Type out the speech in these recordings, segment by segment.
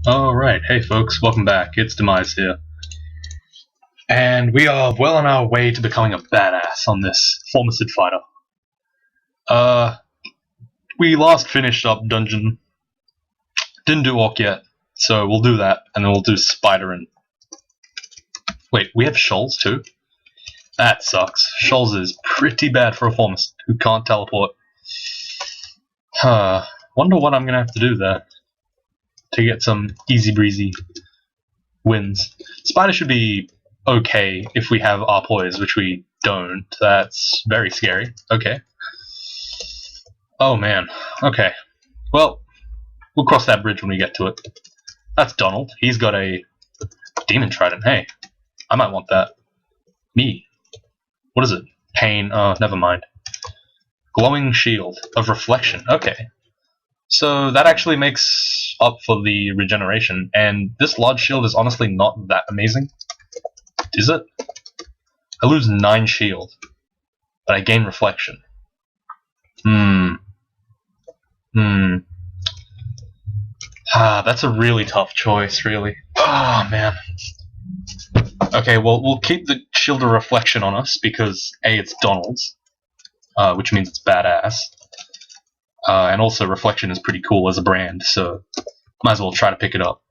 Alright, hey folks, welcome back. It's Demise here. And we are well on our way to becoming a badass on this Formicid fighter. We last finished up dungeon. Didn't do Orc yet, so we'll do that, and then we'll do Spider and... Wait, we have Shoals too? That sucks. Shoals is pretty bad for a Formicid who can't teleport. Wonder what I'm gonna have to do there to get some easy breezy wins. Spider should be okay if we have our poise, which we don't. That's very scary. Okay. Oh man. Okay. Well, we'll cross that bridge when we get to it. That's Donald. He's got a demon trident. Hey, I might want that. Me. What is it? Pain. Oh, never mind. Glowing shield of reflection. Okay. So that actually makes up for the regeneration, and this large shield is honestly not that amazing. Is it? I lose 9 shield, but I gain reflection. That's a really tough choice, really. Oh, man. Okay, well, we'll keep the shield of reflection on us, because A, it's Donald's, which means it's badass. And also reflection is pretty cool as a brand, so might as well try to pick it up.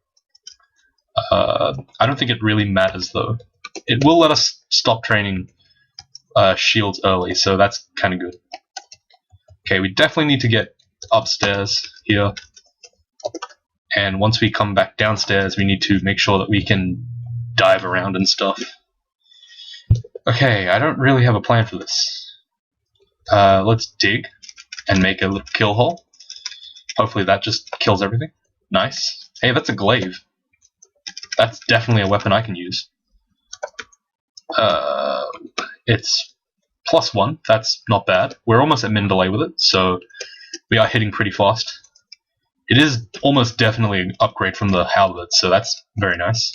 I don't think it really matters though. It will let us stop training shields early, so that's kind of good. Okay, we definitely need to get upstairs here, and once we come back downstairs we need to make sure that we can dive around and stuff. Okay, I don't really have a plan for this. Let's dig and make a little kill hole. Hopefully that just kills everything. Nice. Hey, that's a glaive. That's definitely a weapon I can use. It's +1. That's not bad. We're almost at min delay with it, so we are hitting pretty fast. It is almost definitely an upgrade from the halberd, so that's very nice.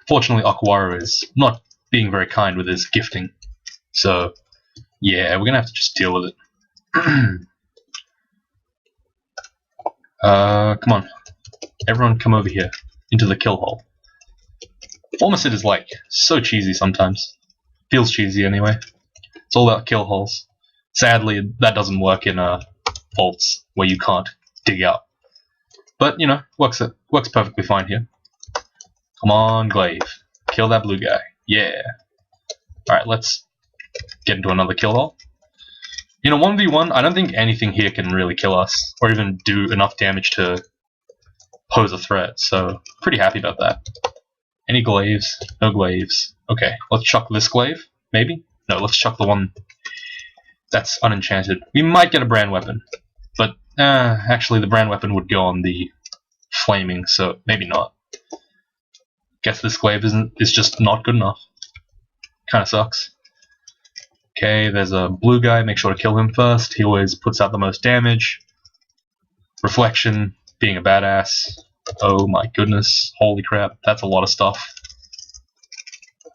Fortunately, Aquaro is not being very kind with his gifting, so yeah, we're gonna have to just deal with it. Come on. Everyone come over here. Into the kill hole. Formicid is like so cheesy sometimes. Feels cheesy anyway. It's all about kill holes. Sadly, that doesn't work in vaults where you can't dig out. But, you know, works perfectly fine here. Come on, glaive. Kill that blue guy. Yeah. Alright, let's get into another kill hole. In a 1v1, I don't think anything here can really kill us, or even do enough damage to pose a threat, so pretty happy about that. Any glaives? No glaives. Okay, let's chuck this glaive, maybe? No, let's chuck the one that's unenchanted. We might get a brand weapon, but actually the brand weapon would go on the flaming, so maybe not. Guess this glaive is just not good enough. Kinda sucks. Okay, there's a blue guy, make sure to kill him first. He always puts out the most damage. Reflection, being a badass. Oh my goodness, holy crap, that's a lot of stuff.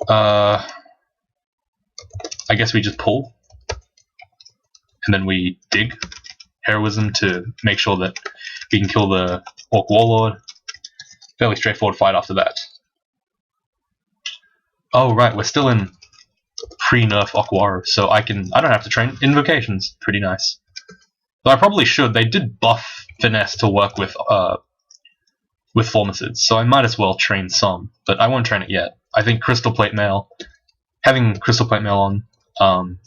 I guess we just pull. And then we dig. Heroism to make sure that we can kill the Orc Warlord. Fairly straightforward fight after that. Oh right, we're still in pre-nerf Aquaro, so I don't have to train invocations. Pretty nice. Though I probably should. They did buff finesse to work with Formicids, so I might as well train some, but I won't train it yet. I think Crystal Plate Mail, having Crystal Plate Mail on,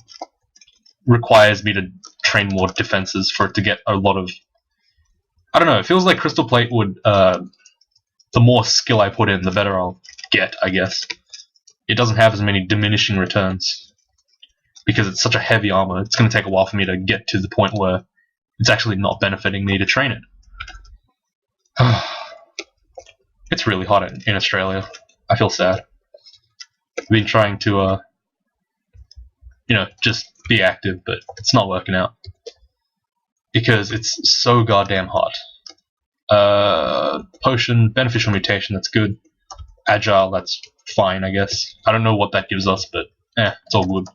requires me to train more defenses for it to get a lot of... I don't know, it feels like Crystal Plate would... the more skill I put in, the better I'll get, I guess. It doesn't have as many diminishing returns because it's such a heavy armor. It's going to take a while for me to get to the point where it's actually not benefiting me to train it. It's really hot in Australia. I feel sad. I've been trying to, just be active, but it's not working out because it's so goddamn hot. Potion, beneficial mutation, that's good. Agile, that's fine, I guess. I don't know what that gives us, but it's all good.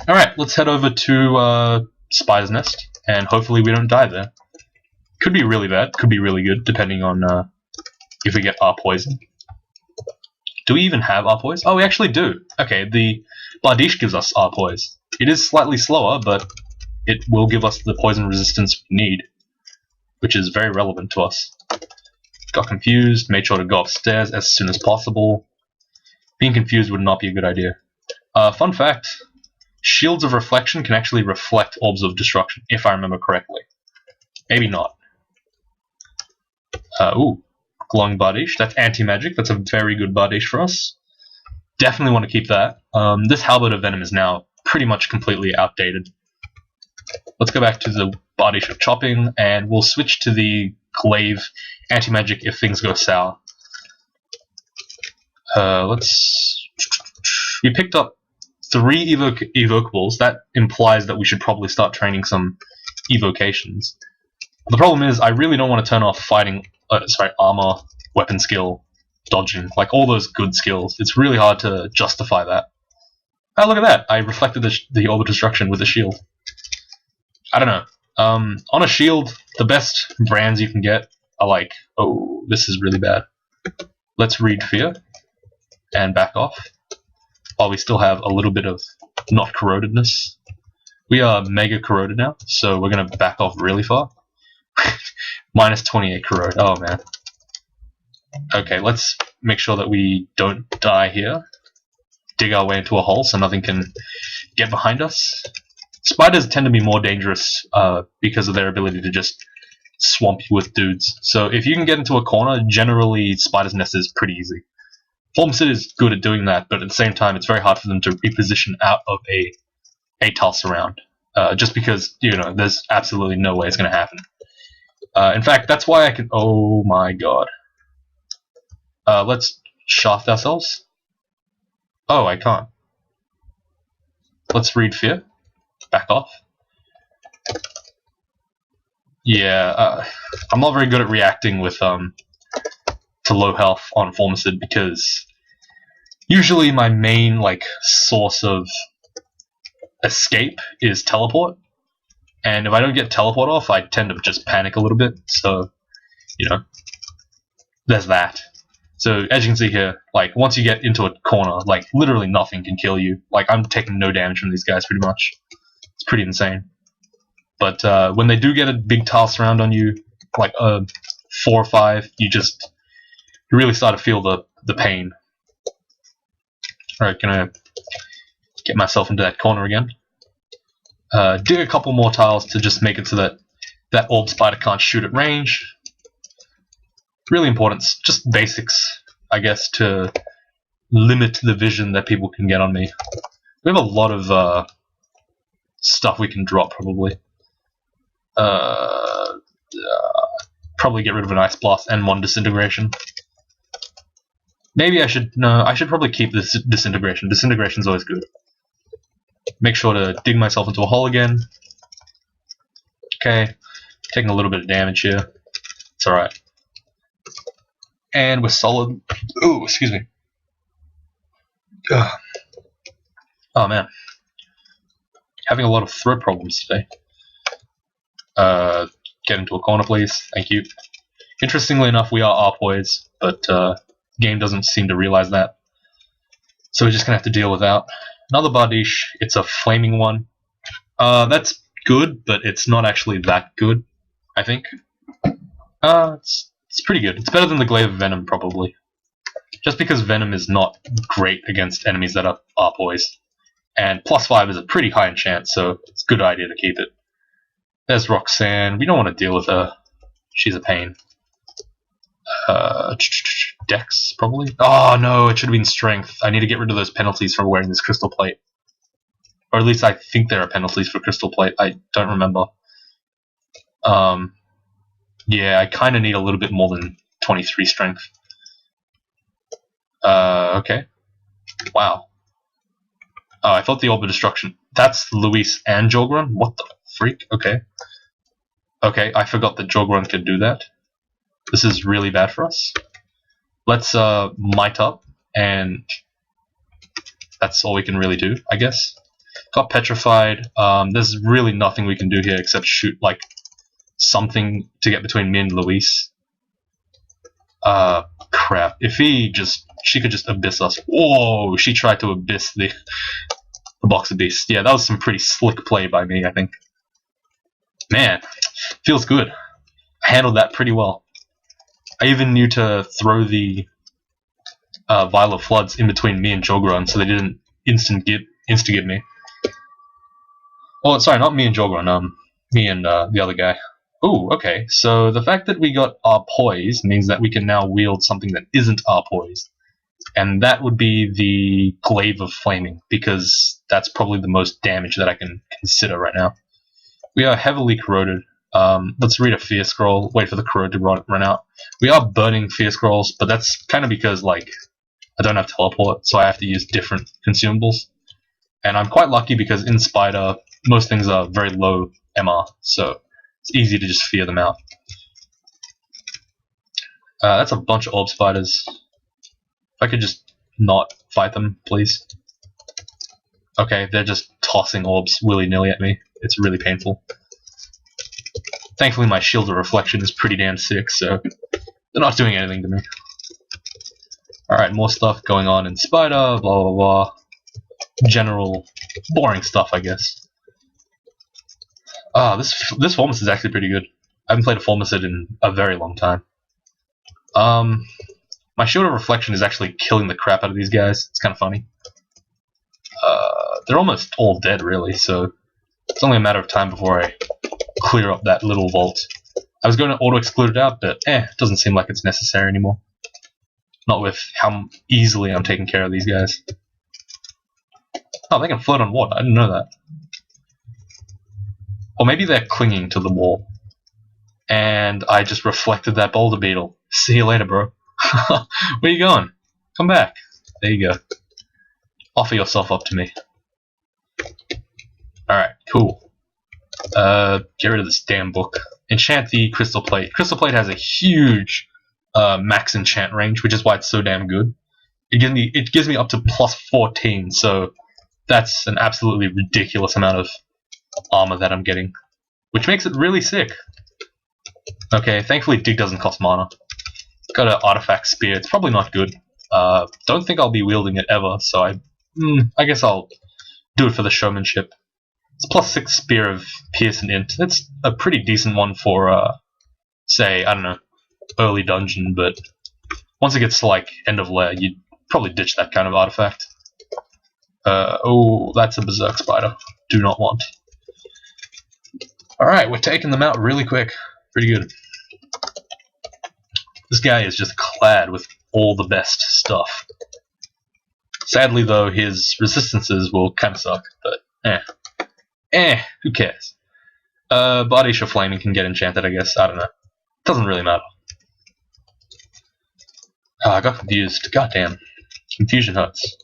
Alright, let's head over to Spider's Nest, and hopefully we don't die there. Could be really bad, could be really good, depending on if we get our poison. Do we even have our poise? Oh, we actually do. Okay, the Bardiche gives us our poise. It is slightly slower, but it will give us the poison resistance we need, which is very relevant to us. Got confused, made sure to go upstairs as soon as possible. Being confused would not be a good idea. Fun fact, shields of reflection can actually reflect orbs of destruction, if I remember correctly. Maybe not. Ooh, glowing Bardiche. That's anti-magic. That's a very good Bardiche for us. Definitely want to keep that. This Halberd of Venom is now pretty much completely outdated. Let's go back to the Bardiche of Chopping, and we'll switch to the Glaive anti-magic if things go sour. We picked up 3 evocables. That implies that we should probably start training some evocations. The problem is, I really don't want to turn off fighting, armor, weapon skill, dodging, like all those good skills. It's really hard to justify that. Oh, look at that! I reflected the Orb of Destruction with a shield. I don't know. On a shield, the best brands you can get are like, oh, this is really bad. Let's read Fear and back off while we still have a little bit of not corrodedness. We are mega corroded now, so we're going to back off really far. Minus 28 corrode. Oh man. Okay, let's make sure that we don't die here. Dig our way into a hole so nothing can get behind us. Spiders tend to be more dangerous because of their ability to just swamp you with dudes. So if you can get into a corner, generally Spider's Nest is pretty easy. Formicid is good at doing that, but at the same time it's very hard for them to reposition out of a tile surround. Just because, there's absolutely no way it's going to happen. In fact, that's why I can... Oh my god. Let's shaft ourselves. Oh, I can't. Let's read Fear. Back off. Yeah, I'm not very good at reacting with to low health on Formicid because usually my main source of escape is teleport, and if I don't get teleport off, I tend to just panic a little bit. So, there's that. So as you can see here, once you get into a corner, literally nothing can kill you. I'm taking no damage from these guys pretty much. It's pretty insane. But when they do get a big tile surround on you, 4 or 5, you really start to feel the pain. Alright, gonna get myself into that corner again. Dig a couple more tiles to just make it so that orb spider can't shoot at range. Really important, just basics, I guess, to limit the vision that people can get on me. We have a lot of stuff we can drop, probably. Probably get rid of an Ice Blast and 1 Disintegration. Maybe I should probably keep this Disintegration. Disintegration's always good. Make sure to dig myself into a hole again. Okay, taking a little bit of damage here. It's alright. And we're solid. Ooh, excuse me. Ugh. Oh man. Having a lot of throat problems today. Get into a corner, please. Thank you. Interestingly enough, we are Arpoids, but the game doesn't seem to realize that. So we're just going to have to deal with that. Another Bardiche. It's a flaming one. That's good, but it's not actually that good, I think. It's pretty good. It's better than the Glaive of Venom, probably. Just because Venom is not great against enemies that are Arpoids. And +5 is a pretty high enchant, so it's a good idea to keep it. There's Roxanne. We don't want to deal with her. She's a pain. Dex, probably? Oh no, it should have been Strength. I need to get rid of those penalties for wearing this crystal plate. Or at least I think there are penalties for crystal plate. I don't remember. Yeah, I kind of need a little bit more than 23 Strength. Okay. Wow. Oh, I thought the Orb of Destruction... That's Luis and Jorgrun? What the freak? Okay. Okay, I forgot that Jorgrun could do that. This is really bad for us. Let's Might up, and that's all we can really do, I guess. Got Petrified. There's really nothing we can do here except shoot, something to get between me and Luis. Crap. If she could just abyss us. Whoa, she tried to abyss the Boxer Beast. Yeah, that was some pretty slick play by me, I think. Man, feels good. I handled that pretty well. I even knew to throw the Vial of Floods in between me and Jogron so they didn't instigate me. Oh, sorry, not me and Jogron, me and the other guy. Ooh, okay, so the fact that we got our poise means that we can now wield something that isn't our poise. And that would be the Glaive of Flaming, because that's probably the most damage that I can consider right now. We are heavily corroded. Let's read a Fear Scroll, wait for the corrode to run out. We are burning Fear Scrolls, but that's kind of because, like, I don't have teleport, so I have to use different consumables. And I'm quite lucky because in Spider, most things are very low MR, so it's easy to just fear them out. That's a bunch of orb spiders. If I could just not fight them, please. Okay, they're just tossing orbs willy-nilly at me. It's really painful. Thankfully my Shield of Reflection is pretty damn sick, so they're not doing anything to me. Alright, more stuff going on in Spider, blah blah blah. General boring stuff, I guess. This Formicid is actually pretty good. I haven't played a Formicid in a very long time. My Shield of Reflection is actually killing the crap out of these guys. It's kind of funny. They're almost all dead, really, so it's only a matter of time before I clear up that little vault. I was going to auto-exclude it out, but it doesn't seem like it's necessary anymore. Not with how easily I'm taking care of these guys. Oh, they can float on water. I didn't know that. Or maybe they're clinging to the wall. And I just reflected that boulder beetle. See you later, bro. Where are you going? Come back. There you go. Offer yourself up to me. Alright, cool. Get rid of this damn book. Enchant the Crystal Plate. Crystal Plate has a huge max enchant range, which is why it's so damn good. It gives me up to plus 14, so that's an absolutely ridiculous amount of armor that I'm getting, which makes it really sick. Okay, thankfully Dig doesn't cost mana. Got an Artifact Spear. It's probably not good. Don't think I'll be wielding it ever, so I guess I'll do it for the showmanship. It's plus 6 Spear of Pierce and Int. That's a pretty decent one for, say, I don't know, early dungeon, but once it gets to, like, end of Lair, you'd probably ditch that kind of artifact. Oh, that's a Berserk Spider. Do not want. Alright, we're taking them out really quick. Pretty good. This guy is just clad with all the best stuff. Sadly, though, his resistances will kind of suck, but who cares? Bardisha Flaming can get enchanted, I guess. I don't know. Doesn't really matter. I got confused. Goddamn. Confusion hurts.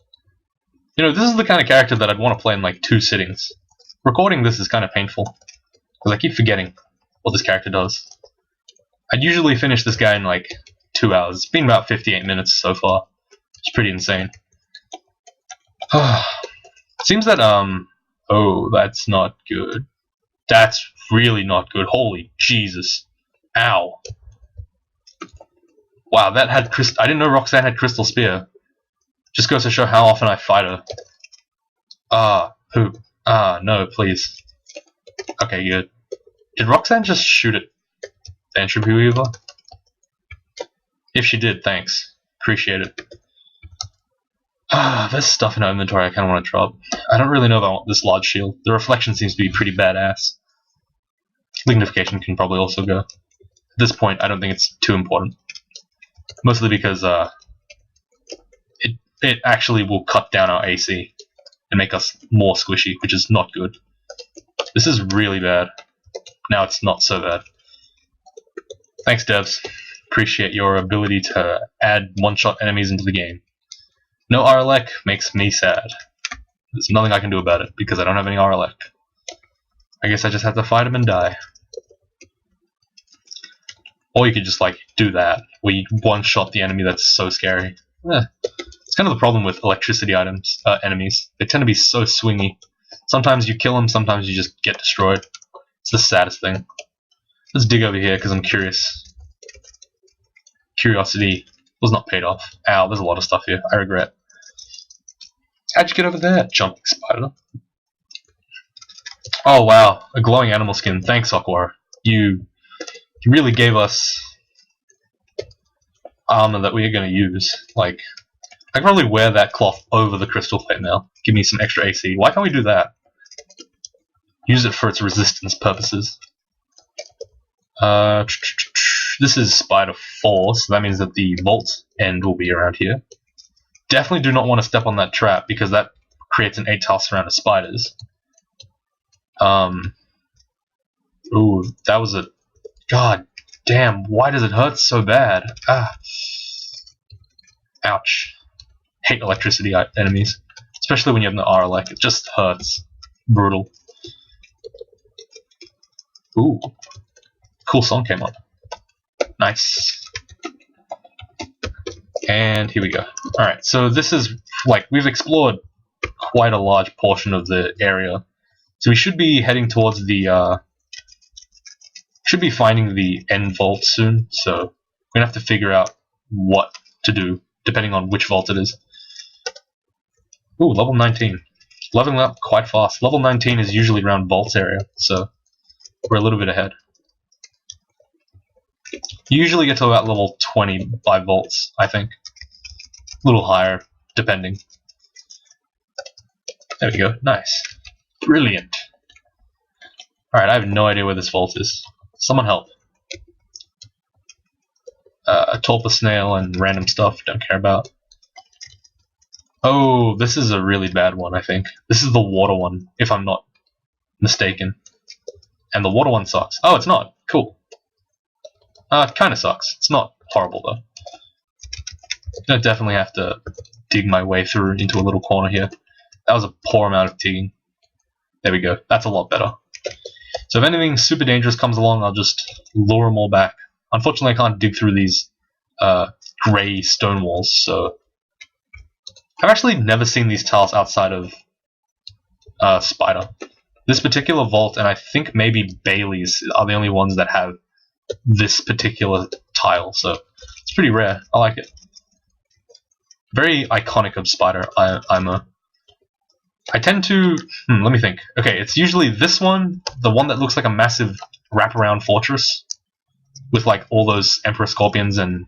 You know, this is the kind of character that I'd want to play in, like, 2 sittings. Recording this is kind of painful, because I keep forgetting what this character does. I'd usually finish this guy in, like, 2 hours. It's been about 58 minutes so far. It's pretty insane. Seems that, oh, that's not good. That's really not good. Holy Jesus. Ow. Wow, that had I didn't know Roxanne had Crystal Spear. Just goes to show how often I fight her. Who? No, please. Okay, good. Did Roxanne just shoot at Entropy Weaver? If she did, thanks. Appreciate it. There's stuff in our inventory I kind of want to drop. I don't really know if I want this large shield. The reflection seems to be pretty badass. Lignification can probably also go. At this point, I don't think it's too important. Mostly because it actually will cut down our AC and make us more squishy, which is not good. This is really bad. Now it's not so bad. Thanks, devs. Appreciate your ability to add one-shot enemies into the game. No RLEC makes me sad. There's nothing I can do about it, because I don't have any RLEC. I guess I just have to fight him and die. Or you could just, like, do that, where you one-shot the enemy that's so scary. It's kind of the problem with electricity enemies. They tend to be so swingy. Sometimes you kill them, sometimes you just get destroyed. It's the saddest thing. Let's dig over here because I'm curious. Curiosity was not paid off. Ow, there's a lot of stuff here. I regret. How'd you get over there, jumping spider? Oh wow, a glowing animal skin. Thanks, Aqua. You really gave us armor that we are going to use. Like, I can probably wear that cloth over the crystal plate now. Give me some extra AC. Why can't we do that? Use it for its resistance purposes. This is Spider 4, so that means that the vault end will be around here. Definitely do not want to step on that trap because that creates an 8-tile surround of spiders. Ooh, that was a... God damn, why does it hurt so bad? Ah. Ouch. Hate electricity enemies. Especially when you have no aura, like, it just hurts. Brutal. Ooh. Cool song came up. Nice. And here we go. Alright, so this is, like, we've explored quite a large portion of the area. So we should be heading towards the, should be finding the end vault soon, so we're gonna have to figure out what to do, depending on which vault it is. Ooh, level 19. Leveling up quite fast. Level 19 is usually around vaults area, so we're a little bit ahead. You usually get to about level 20 by vaults, I think. A little higher, depending. There we go, nice. Brilliant. Alright, I have no idea where this vault is. Someone help. A tulpa snail and random stuff, don't care about. Oh, this is a really bad one, I think. This is the water one, if I'm not mistaken. And the water one sucks. Oh, it's not. Cool. It kinda sucks. It's not horrible, though. I definitely have to dig my way through into a little corner here. That was a poor amount of digging. There we go. That's a lot better. So if anything super dangerous comes along, I'll just lure them all back. Unfortunately, I can't dig through these grey stone walls, so... I've actually never seen these tiles outside of Spider. This particular vault, and I think maybe Bailey's, are the only ones that have this particular tile, so it's pretty rare. I like it. Very iconic of Spider. I tend to... let me think. Okay, it's usually this one, the one that looks like a massive wraparound fortress with like all those Emperor Scorpions and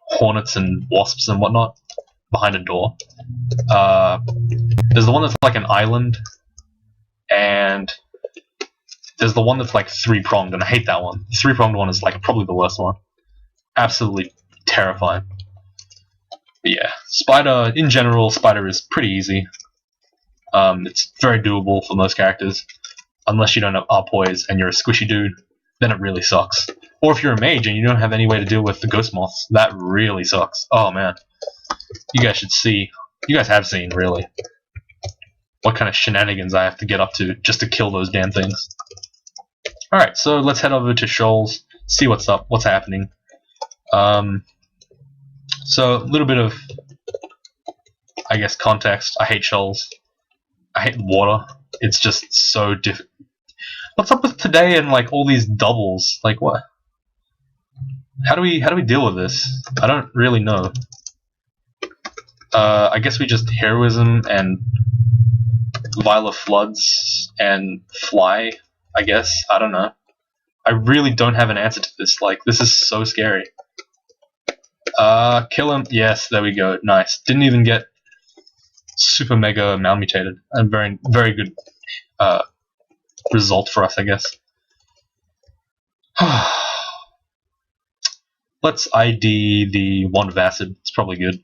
hornets and wasps and whatnot behind a door. There's the one that's like an island, and there's the one that's like three-pronged, and I hate that one. The three-pronged one is like probably the worst one. Absolutely terrifying. But yeah, Spider, in general, Spider is pretty easy. It's very doable for most characters. Unless you don't have Arpoise and you're a squishy dude, then it really sucks. Or if you're a mage and you don't have any way to deal with the ghost moths, that really sucks. Oh man. You guys should see. You guys have seen, really, what kind of shenanigans I have to get up to just to kill those damn things. Alright, so let's head over to Shoals, see what's up, what's happening. So, a little bit of, I guess, context. I hate Shoals. I hate water. It's just so difficult. What's up with today and like all these doubles? Like what? How do we deal with this? I don't really know. I guess we just heroism and Vial of Floods and fly, I guess. I don't know. I really don't have an answer to this. Like, this is so scary. Kill him. Yes, there we go. Nice. Didn't even get super mega malmutated. A very, very good result for us, I guess. Let's ID the Wand of Acid. It's probably good.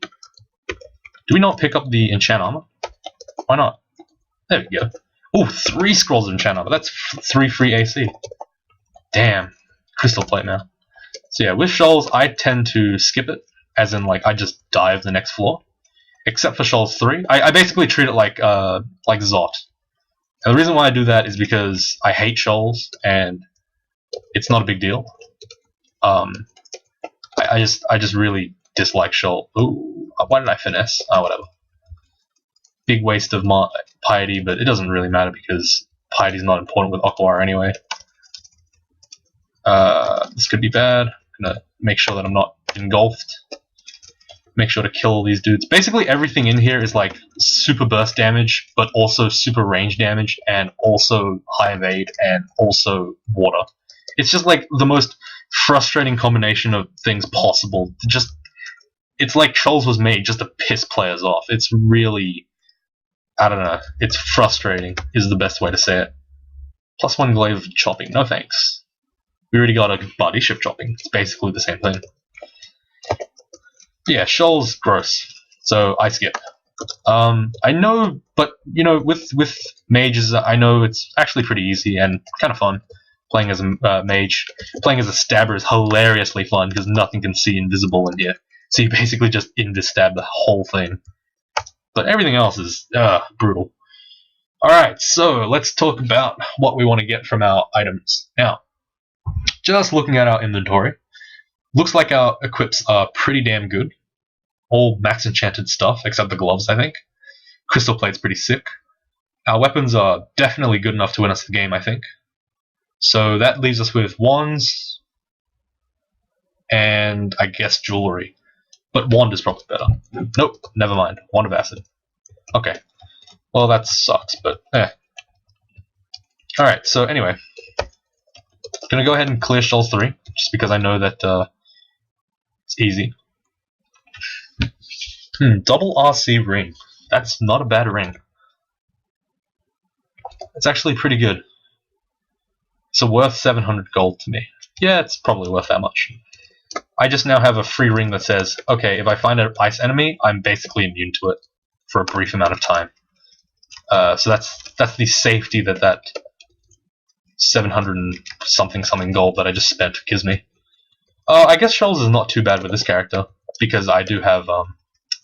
Do we not pick up the enchant armor? Why not? There we go. Oh, 3 scrolls of enchant armor. That's 3 free AC. Damn. Crystal plate now. So yeah, with Shoals, I tend to skip it. As in, like, I just dive the next floor. Except for Shoals 3. I basically treat it like Zot. And the reason why I do that is because I hate Shoals, and it's not a big deal. I just really dislike Shoals. Ooh, why did I finesse? Oh, whatever. Big waste of piety, but it doesn't really matter because piety's not important with Aquar anyway. This could be bad. I'm gonna make sure that I'm not engulfed. Make sure to kill all these dudes. Basically everything in here is like super burst damage, but also super range damage, and also high evade, and also water. It's just like the most frustrating combination of things possible. It's like Shoals was made just to piss players off. It's really, I don't know, it's frustrating is the best way to say it. +1 glaive of chopping, no thanks. We already got a body shift chopping. It's basically the same thing. Yeah, Shoals, gross. So I skip. I know, but you know, with mages, I know it's actually pretty easy and kind of fun. Playing as a mage, playing as a stabber is hilariously fun because nothing can see invisible in here. So you basically just invis-stab the whole thing. But everything else is brutal. Alright, so let's talk about what we want to get from our items. Now, just looking at our inventory, looks like our equips are pretty damn good. All max enchanted stuff, except the gloves, I think. Crystal plate's pretty sick. Our weapons are definitely good enough to win us the game, I think. So that leaves us with wands, and I guess jewelry. But wand is probably better. Nope, never mind. Wand of acid. Okay. Well, that sucks, but eh. Alright, so anyway. Gonna go ahead and clear Shoals 3, just because I know that it's easy. Double RC ring. That's not a bad ring. It's actually pretty good. So worth 700 gold to me. Yeah, it's probably worth that much. I just now have a free ring that says, okay, if I find an ice enemy, I'm basically immune to it for a brief amount of time. So that's the safety that 700 and something gold that I just spent gives me. I guess Shoals is not too bad with this character, because I do have a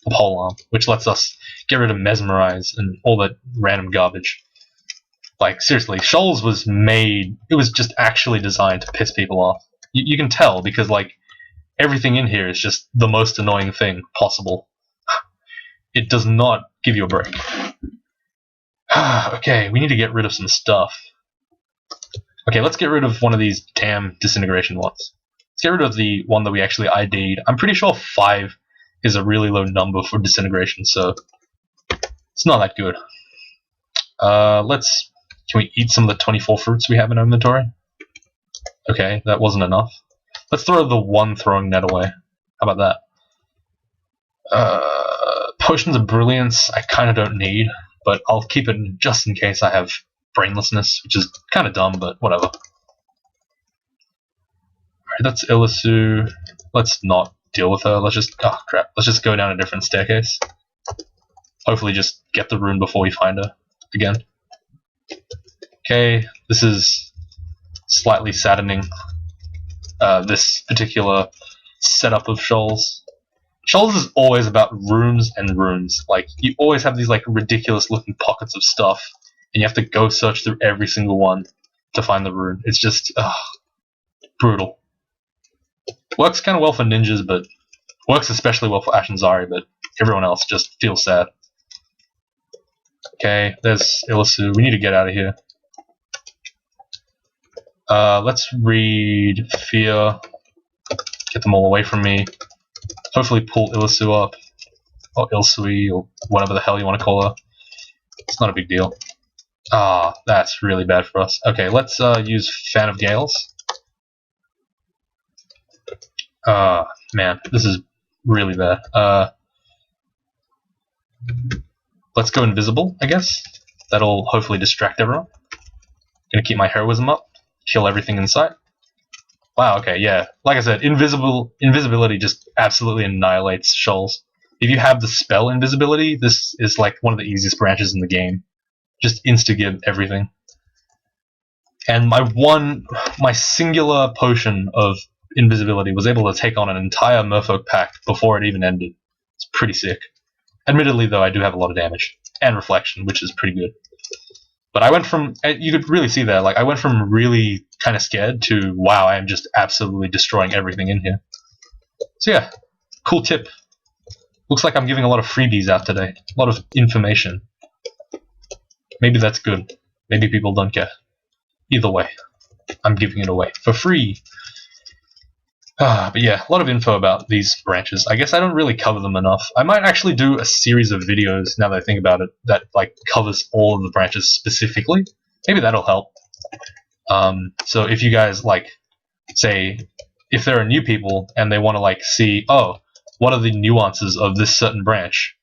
polearm, which lets us get rid of mesmerize and all that random garbage. Like, seriously, Shoals was made, it was just actually designed to piss people off. You can tell, because, like, everything in here is just the most annoying thing possible. It does not give you a break. Okay, we need to get rid of some stuff. Okay, let's get rid of one of these damn disintegration ones. Let's get rid of the one that we actually ID'd. I'm pretty sure 5 is a really low number for disintegration, so it's not that good. Can we eat some of the 24 fruits we have in our inventory? Okay, that wasn't enough. Let's throw the one throwing net away. How about that? Potions of Brilliance I kind of don't need, but I'll keep it just in case I have brainlessness, which is kind of dumb, but whatever. Alright, that's Ilisu. Let's not deal with her. Let's just... oh, crap. Let's just go down a different staircase. Hopefully just get the rune before we find her again. Okay, this is slightly saddening. This particular setup of Shoals. Shoals is always about rooms and rooms. Like, you always have these like ridiculous looking pockets of stuff, and you have to go search through every single one to find the rune. It's just brutal. Works kind of well for ninjas, but works especially well for Ash and Zari, but everyone else just feels sad. Okay, there's Ilisu. We need to get out of here. Let's read Fear. Get them all away from me. Hopefully pull Ilisu up. Or Ilsui, or whatever the hell you want to call her. It's not a big deal. That's really bad for us. Okay, let's use Fan of Gales. Man, this is really bad. Let's go invisible, I guess. That'll hopefully distract everyone. Gonna keep my heroism up. Kill everything in sight. Wow, okay, yeah. Like I said, invisibility just absolutely annihilates Shoals. If you have the spell invisibility, this is like one of the easiest branches in the game. Just insta-give everything. And my singular potion of invisibility was able to take on an entire Merfolk pack before it even ended. It's pretty sick. Admittedly, though, I do have a lot of damage. And reflection, which is pretty good. But I went from, you could really see that, like, I went from really kind of scared to, wow, I am just absolutely destroying everything in here. So yeah, cool tip. Looks like I'm giving a lot of freebies out today. A lot of information. Maybe that's good. Maybe people don't care. Either way. I'm giving it away for free. But yeah, a lot of info about these branches. I guess I don't really cover them enough. I might actually do a series of videos, now that I think about it, that like covers all of the branches specifically. Maybe that'll help. So if you guys like, say, if there are new people and they want to like see, oh, what are the nuances of this certain branch,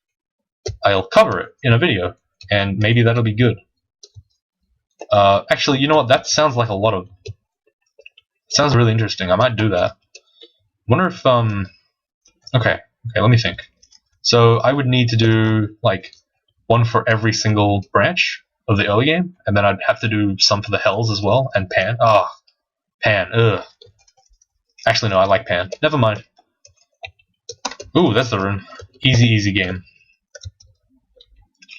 I'll cover it in a video, and maybe that'll be good. Actually, you know what? That sounds like a lot of... Sounds really interesting. I might do that. Wonder if okay, let me think. So I would need to do like one for every single branch of the early game, and then I'd have to do some for the Hells as well, and Pan. Pan. Ugh. Actually, no, I like Pan. Never mind. Ooh, that's the rune. Easy game.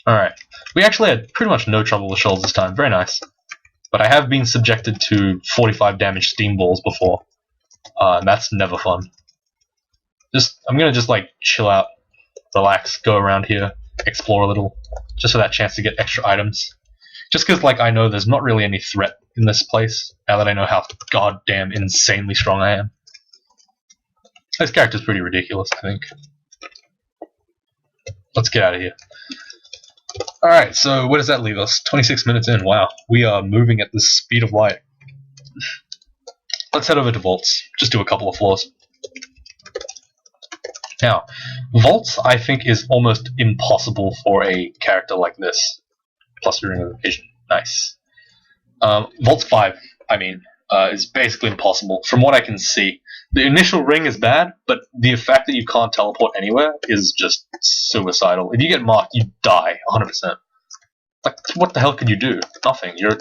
Alright. We actually had pretty much no trouble with Shoals this time. Very nice. But I have been subjected to 45 damage steam balls before. And that's never fun. I'm gonna just like chill out, relax, go around here, explore a little, just for that chance to get extra items. Just because like I know there's not really any threat in this place, now that I know how goddamn insanely strong I am. This character's pretty ridiculous, I think. Let's get out of here. Alright, so where does that leave us? 26 minutes in, wow. We are moving at the speed of light. Let's head over to Vaults. Just do a couple of floors. Now, Vaults, I think, is almost impossible for a character like this. Plus Ring of Vision. Nice. Vaults 5, I mean, is basically impossible, from what I can see. The initial ring is bad, but the fact that you can't teleport anywhere is just suicidal. If you get marked, you die, 100%. Like, what the hell could you do? Nothing. You're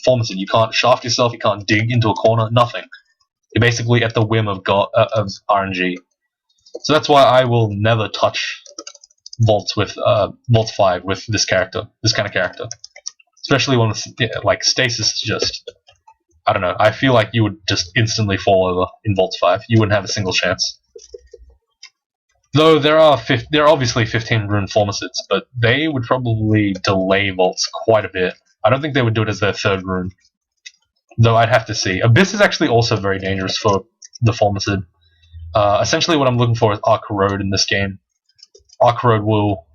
Formicid. You can't shaft yourself, you can't dig into a corner, nothing. You're basically at the whim of RNG. So that's why I will never touch Vaults with Vaults 5 with this character, this kind of character. Especially when like Stasis is just, I don't know, I feel like you would just instantly fall over in Vaults 5. You wouldn't have a single chance. Though there are obviously 15 rune Formicids, but they would probably delay Vaults quite a bit. I don't think they would do it as their third rune. Though I'd have to see. Abyss is actually also very dangerous for the Formicid. Essentially what I'm looking for is Arc Road in this game. Arc Road will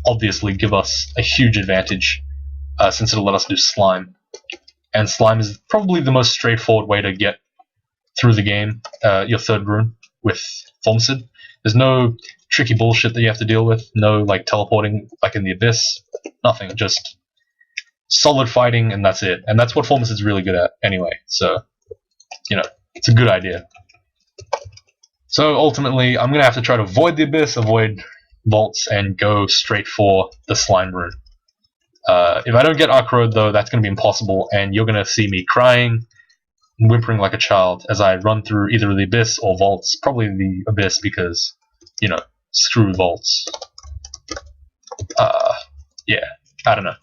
obviously give us a huge advantage, since it'll let us do Slime. And Slime is probably the most straightforward way to get through the game, your third rune, with Formicid. There's no tricky bullshit that you have to deal with, no like teleporting like in the Abyss, nothing, just solid fighting and that's it. And that's what Formicid's really good at anyway, so, you know, it's a good idea. So ultimately, I'm going to have to try to avoid the Abyss, avoid Vaults, and go straight for the Slime rune. If I don't get Arc Road though, that's going to be impossible, and you're going to see me crying, whimpering like a child as I run through either the Abyss or Vaults. Probably the Abyss because, you know, screw Vaults. Yeah, I don't know.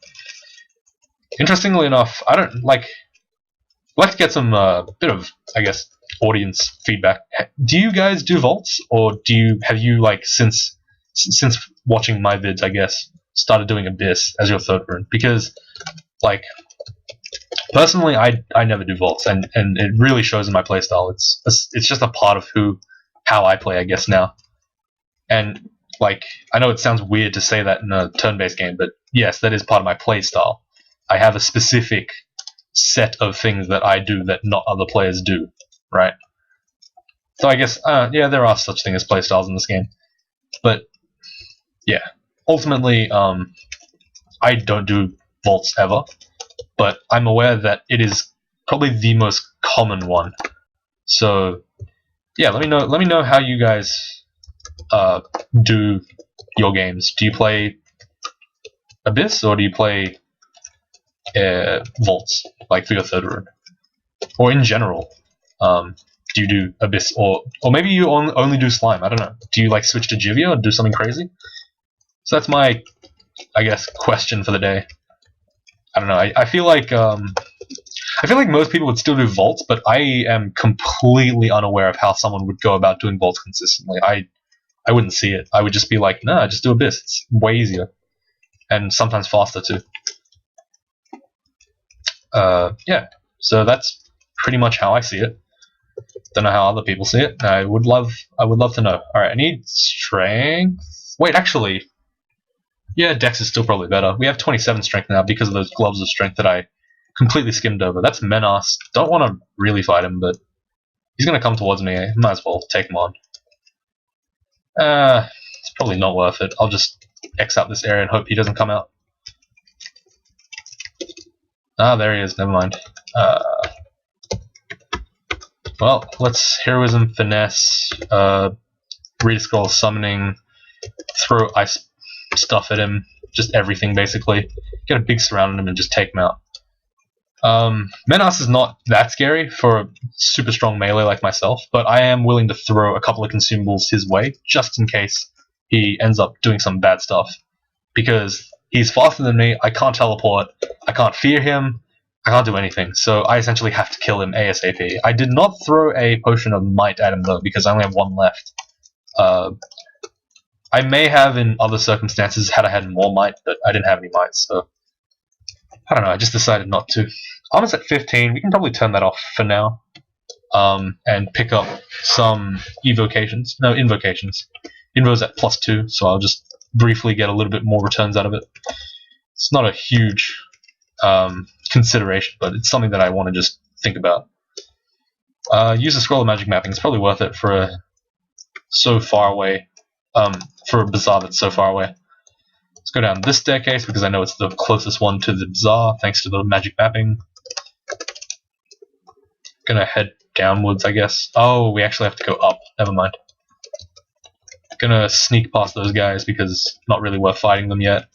Interestingly enough, I don't like. I'd like to get some bit of, I guess, audience feedback. Do you guys do Vaults, or have you like since watching my vids, I guess, started doing Abyss as your third rune? Because, like, personally, I never do Vaults, and it really shows in my playstyle. It's just a part of how I play, I guess, now. And like, I know it sounds weird to say that in a turn-based game, but yes, that is part of my playstyle. I have a specific set of things that I do that not other players do, right? So I guess, yeah, there are such things as playstyles in this game. But, yeah, ultimately, I don't do Vaults ever, but I'm aware that it is probably the most common one. So, yeah, let me know how you guys do your games. Do you play Abyss, or do you play Vaults, like for your third rune? Or in general, do you do Abyss, or maybe you only do Slime? I don't know. Do you like switch to Jivia or do something crazy? So that's my, I guess, question for the day. I don't know. I feel like most people would still do Vaults, but I am completely unaware of how someone would go about doing Vaults consistently. I wouldn't see it. I would just be like, nah, just do Abyss. It's way easier, and sometimes faster too. Yeah. So that's pretty much how I see it. Don't know how other people see it. I would love to know. Alright, I need strength. Wait, actually, yeah, Dex is still probably better. We have 27 strength now because of those gloves of strength that I completely skimmed over. That's Menace. Don't want to really fight him, but he's going to come towards me. Might as well take him on. It's probably not worth it. I'll just X out this area and hope he doesn't come out. Ah, there he is. Never mind. Well, let's Heroism, Finesse, read a scroll, summoning, throw ice stuff at him, just everything basically. Get a big surround on him and just take him out. Menace is not that scary for a super strong melee like myself, but I am willing to throw a couple of consumables his way, just in case he ends up doing some bad stuff. Because he's faster than me, I can't teleport, I can't fear him, I can't do anything, so I essentially have to kill him ASAP. I did not throw a potion of might at him though, because I only have one left. I may have in other circumstances had I had more might, but I didn't have any might, so I don't know, I just decided not to. Armor's at 15, we can probably turn that off for now, and pick up some invocations. Invo's at +2, so I'll just briefly get a little bit more returns out of it. It's not a huge consideration, but it's something that I want to just think about. Use a scroll of magic mapping. It's probably worth it for a so far away, for a bazaar that's so far away. Let's go down this staircase because I know it's the closest one to the bazaar, thanks to the magic mapping. Gonna head downwards, I guess. Oh, we actually have to go up. Never mind. Gonna sneak past those guys because not really worth fighting them yet.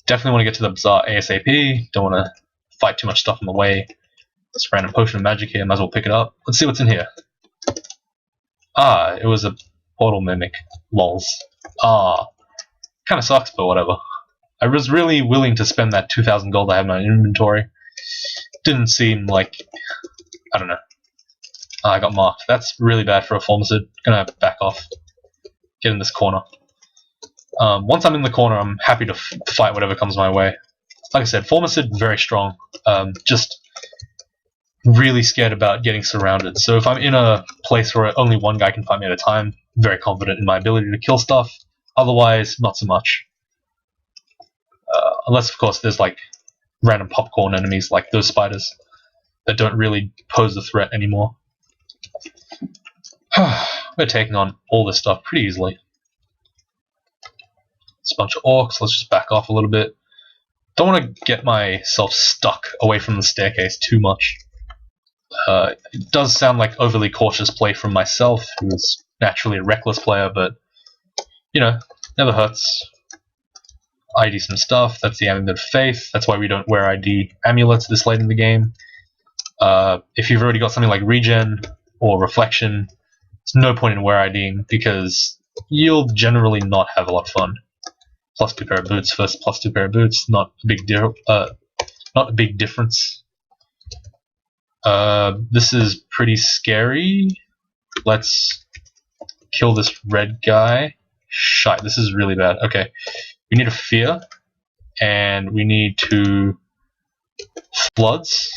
Definitely want to get to the bazaar ASAP. Don't want to fight too much stuff on the way. This random potion of magic here. Might as well pick it up. Let's see what's in here. Ah, it was a portal mimic. Lols. Ah. Kind of sucks, but whatever. I was really willing to spend that 2,000 gold I had in my inventory. Didn't seem like... I don't know. I got marked. That's really bad for a Formicid. Gonna back off. Get in this corner. Once I'm in the corner, I'm happy to fight whatever comes my way. Like I said, Formicid, very strong. Just really scared about getting surrounded. So if I'm in a place where only one guy can fight me at a time, very confident in my ability to kill stuff. Otherwise, not so much. Unless, of course, there's like random popcorn enemies like those spiders that don't really pose a threat anymore. We're taking on all this stuff pretty easily. It's a bunch of orcs. Let's just back off a little bit. Don't want to get myself stuck away from the staircase too much. It does sound like overly cautious play from myself, who's naturally a reckless player, but you know, never hurts. ID some stuff. That's the Amulet of Faith. That's why we don't wear ID amulets this late in the game. If you've already got something like Regen or Reflection, there's no point in wear IDing because you'll generally not have a lot of fun. +2 pair of boots first, +2 pair of boots. Not a big difference. This is pretty scary. Let's kill this red guy. Shite, this is really bad. Okay, we need a fear, and we need to floods.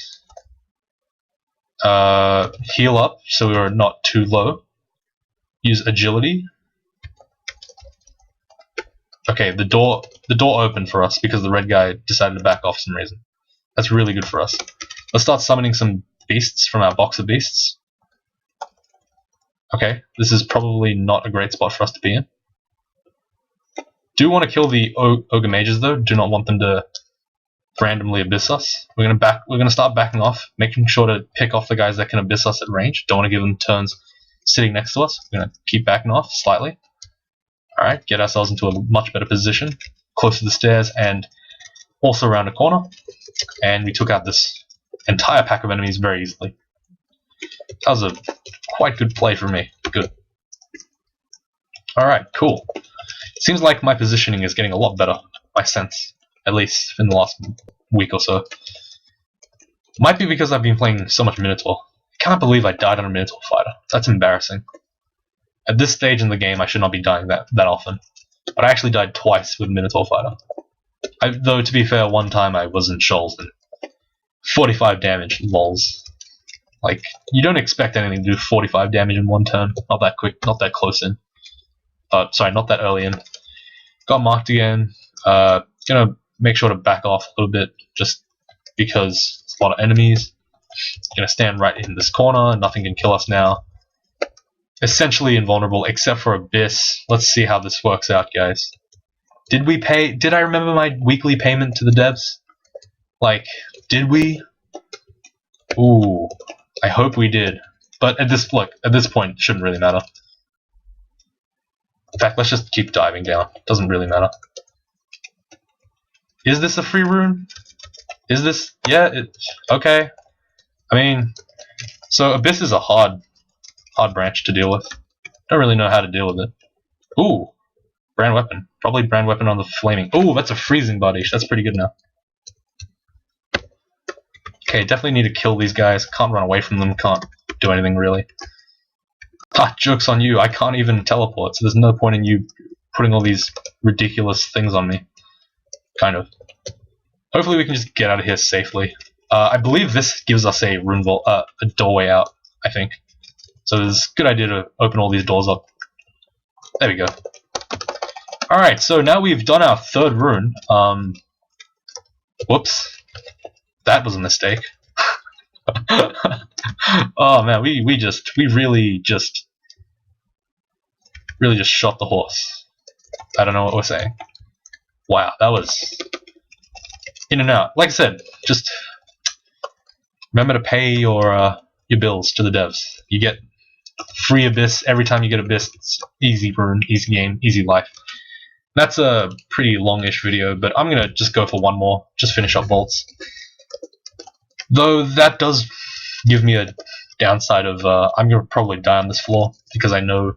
Heal up so we're not too low. Use agility. Okay, the door opened for us because the red guy decided to back off for some reason. That's really good for us. Let's start summoning some beasts from our box of beasts. Okay, this is probably not a great spot for us to be in. Do want to kill the ogre mages though. Do not want them to randomly abyss us. We're gonna start backing off, making sure to pick off the guys that can abyss us at range. Don't want to give them turns sitting next to us. We're gonna keep backing off slightly. Alright, get ourselves into a much better position, close to the stairs and also around a corner. And we took out this entire pack of enemies very easily. That was a quite good play for me. Good. Alright, cool. Seems like my positioning is getting a lot better, my sense, at least in the last week or so. Might be because I've been playing so much Minotaur. I can't believe I died on a Minotaur fighter. That's embarrassing. At this stage in the game, I should not be dying that often. But I actually died twice with Minotaur fighter. Though, to be fair, one time I was in Shoals and 45 damage, lols. Like, you don't expect anything to do 45 damage in one turn. Not that quick, not that close in. Sorry, not that early in. Got marked again. Gonna make sure to back off a little bit, just because it's a lot of enemies. Gonna stand right in this corner. Nothing can kill us now. Essentially invulnerable, except for Abyss. Let's see how this works out, guys. Did we pay? Did I remember my weekly payment to the devs? Like, did we? Ooh, I hope we did. But at this point, it shouldn't really matter. In fact, let's just keep diving down. Doesn't really matter. Is this a free rune? Is this? Yeah. Okay. I mean, so Abyss is a hard branch to deal with. Don't really know how to deal with it. Ooh, brand weapon. Probably brand weapon on the flaming. Ooh, that's a freezing body. That's pretty good now. Okay, definitely need to kill these guys. Can't run away from them. Can't do anything really. Ah, joke's on you. I can't even teleport, so there's no point in you putting all these ridiculous things on me. Kind of. Hopefully we can just get out of here safely. I believe this gives us a rune vault, a doorway out, I think. So it's a good idea to open all these doors up. There we go. Alright, so now we've done our third rune. Whoops. That was a mistake. Oh man, we really just shot the horse. I don't know what we're saying. Wow, that was in and out. Like I said, just remember to pay your bills to the devs. You get free Abyss every time you get Abyss. It's easy rune, easy game, easy life. That's a pretty longish video, but I'm gonna just go for one more. Just finish up vaults. Though that does give me a downside of I'm gonna probably die on this floor because I know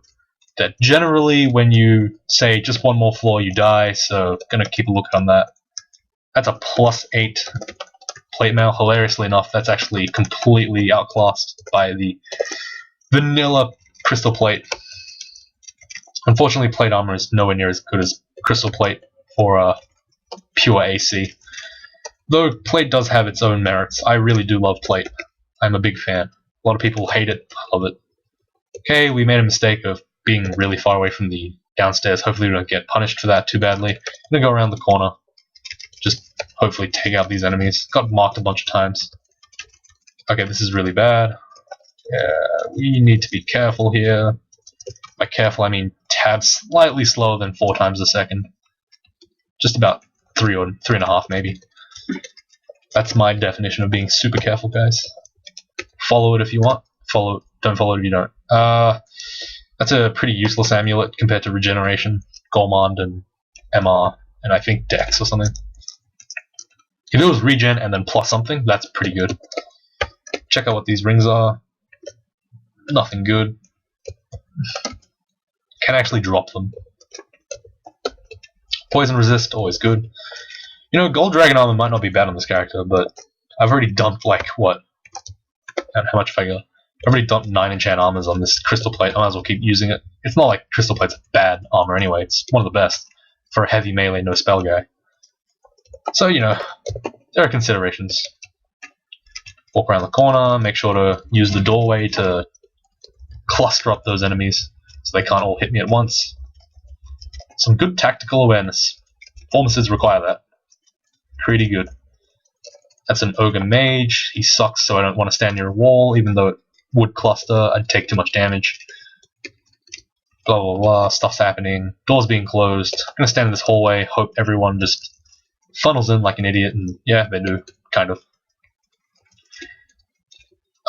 that generally when you say just one more floor you die, so gonna keep a look on that. That's a +8 plate mail. Hilariously enough, that's actually completely outclassed by the vanilla crystal plate. Unfortunately, plate armor is nowhere near as good as crystal plate for pure AC. Though plate does have its own merits. I really do love plate. I'm a big fan. A lot of people hate it. I love it. Okay, we made a mistake of being really far away from the downstairs. Hopefully we don't get punished for that too badly. I'm gonna go around the corner. Just hopefully take out these enemies. Got marked a bunch of times. Okay, this is really bad. Yeah, we need to be careful here. By careful, I mean tab slightly slower than 4 times a second. Just about 3 or 3.5 maybe. That's my definition of being super careful, guys. Follow it if you want. Don't follow it if you don't. That's a pretty useless amulet compared to regeneration, Gourmand, and MR, and I think Dex or something. If it was regen and then plus something, that's pretty good. Check out what these rings are. Nothing good. Can actually drop them. Poison resist, always good. You know, gold dragon armor might not be bad on this character, but I've already dumped like what? And how much have I got? I've already dumped 9 enchant armors on this crystal plate. I might as well keep using it. It's not like crystal plate's bad armor anyway. It's one of the best for a heavy melee no spell guy. So you know, there are considerations. Walk around the corner. Make sure to use the doorway to cluster up those enemies so they can't all hit me at once. Some good tactical awareness. Formicids require that. Pretty good. That's an ogre mage. He sucks, so I don't want to stand near a wall, even though it would cluster. I'd take too much damage. Blah blah blah. Stuff's happening. Doors being closed. I'm gonna stand in this hallway. Hope everyone just funnels in like an idiot, and yeah, they do, kind of.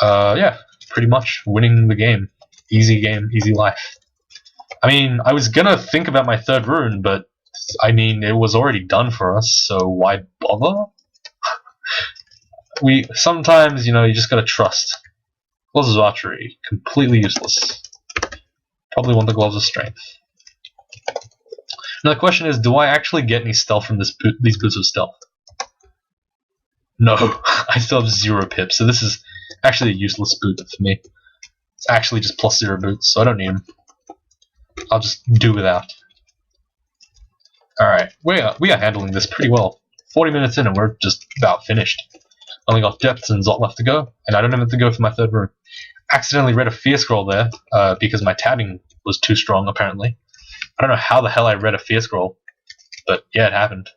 Yeah, pretty much winning the game. Easy game, easy life. I mean, I was gonna think about my third rune, but I mean, it was already done for us, so why bother? Sometimes, you know, you just gotta trust. Gloves of archery, completely useless. Probably want the gloves of strength. Now the question is, do I actually get any stealth from these boots of stealth? No, I still have 0 pips, so this is actually a useless boot for me. It's actually just +0 boots, so I don't need them. I'll just do without. Alright, we are handling this pretty well. 40 minutes in and we're just about finished. Only got Depths and Zot left to go, and I don't even have to go for my third rune. Accidentally read a Fear Scroll there, because my tabbing was too strong, apparently. I don't know how the hell I read a Fear Scroll, but yeah, it happened.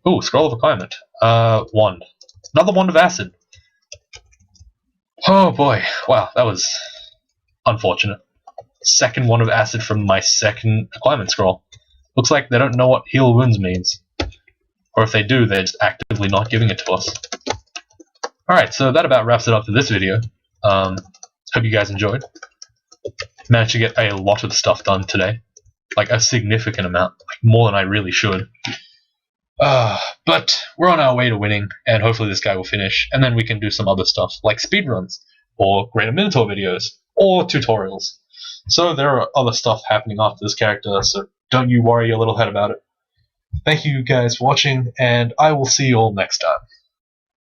Ooh, Scroll of Acclimate. Wand. Another Wand of Acid. Oh boy, wow, that was unfortunate. Second Wand of Acid from my second Acclimate Scroll. Looks like they don't know what Heal Wounds means. Or if they do, they're just actively not giving it to us. Alright, so that about wraps it up for this video. Hope you guys enjoyed. Managed to get a lot of stuff done today. Like a significant amount. Like more than I really should. But we're on our way to winning, and hopefully this guy will finish, and then we can do some other stuff, like speedruns, or Greater Minotaur videos, or tutorials. So there are other stuff happening after this character, so don't you worry your little head about it. Thank you guys for watching, and I will see you all next time.